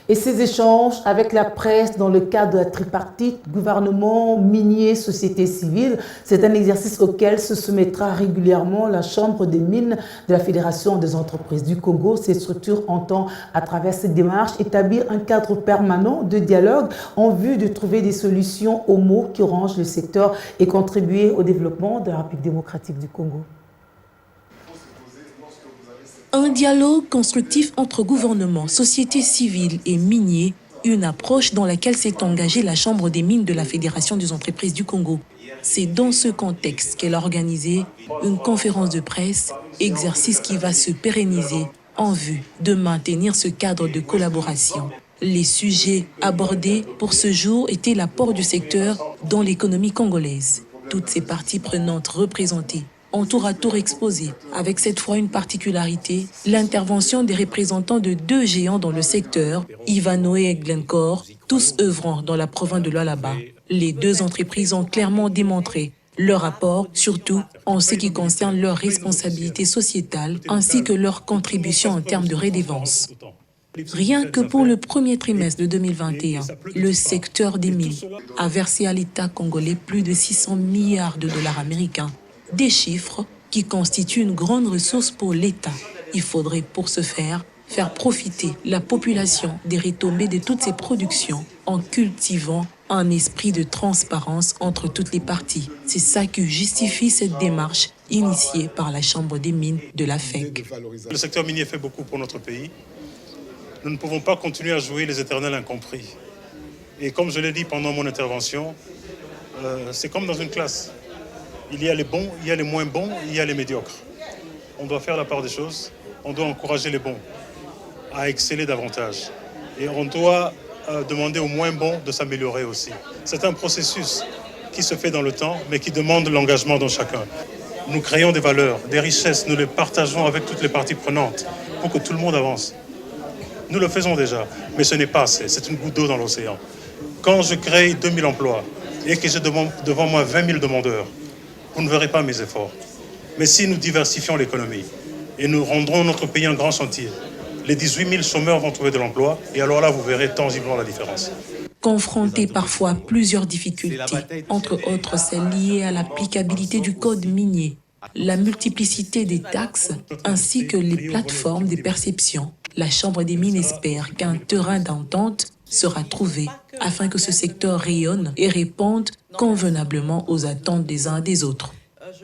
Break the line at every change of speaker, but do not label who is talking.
Et ces échanges avec la presse dans le cadre de la tripartite, gouvernement, minier, société civile, c'est un exercice auquel se soumettra régulièrement la Chambre des mines de la Fédération des entreprises du Congo. Cette structure entend, à travers cette démarche, établir un cadre permanent de dialogue en vue de trouver des solutions aux maux qui rongent le secteur et contribuer au développement de la République démocratique du Congo.
Un dialogue constructif entre gouvernement, société civile et miniers, une approche dans laquelle s'est engagée la Chambre des mines de la Fédération des entreprises du Congo. C'est dans ce contexte qu'elle a organisé une conférence de presse, exercice qui va se pérenniser en vue de maintenir ce cadre de collaboration. Les sujets abordés pour ce jour étaient l'apport du secteur dans l'économie congolaise. Toutes ces parties prenantes représentées ont tour à tour exposé, avec cette fois une particularité, l'intervention des représentants de deux géants dans le secteur, Ivanhoe et Glencore, tous œuvrant dans la province de Lualaba. Les deux entreprises ont clairement démontré leur apport, surtout en ce qui concerne leur responsabilité sociétale, ainsi que leur contribution en termes de redevance. Rien que pour le premier trimestre de 2021, le secteur des mines a versé à l'État congolais plus de 600 milliards de dollars américains. Des chiffres qui constituent une grande ressource pour l'État. Il faudrait pour ce faire profiter la population des retombées de toutes ces productions en cultivant un esprit de transparence entre toutes les parties. C'est ça qui justifie cette démarche initiée par la Chambre des mines de la FEC.
Le secteur minier fait beaucoup pour notre pays. Nous ne pouvons pas continuer à jouer les éternels incompris. Et comme je l'ai dit pendant mon intervention, c'est comme dans une classe. Il y a les bons, il y a les moins bons, il y a les médiocres. On doit faire la part des choses, on doit encourager les bons à exceller davantage. Et on doit demander aux moins bons de s'améliorer aussi. C'est un processus qui se fait dans le temps, mais qui demande l'engagement de chacun. Nous créons des valeurs, des richesses, nous les partageons avec toutes les parties prenantes pour que tout le monde avance. Nous le faisons déjà, mais ce n'est pas assez, c'est une goutte d'eau dans l'océan. Quand je crée 2000 emplois et que j'ai devant moi 20 000 demandeurs, vous ne verrez pas mes efforts. Mais si nous diversifions l'économie et nous rendrons notre pays un grand chantier, les 18 000 chômeurs vont trouver de l'emploi et alors là, vous verrez tangiblement la différence.
Confrontés parfois à plusieurs difficultés, entre autres celles liées à l'applicabilité du code minier, la multiplicité des taxes ainsi que les plateformes de perception, la Chambre des mines espère qu'un terrain d'entente sera trouvé afin que ce secteur rayonne et réponde convenablement aux attentes des uns et des autres.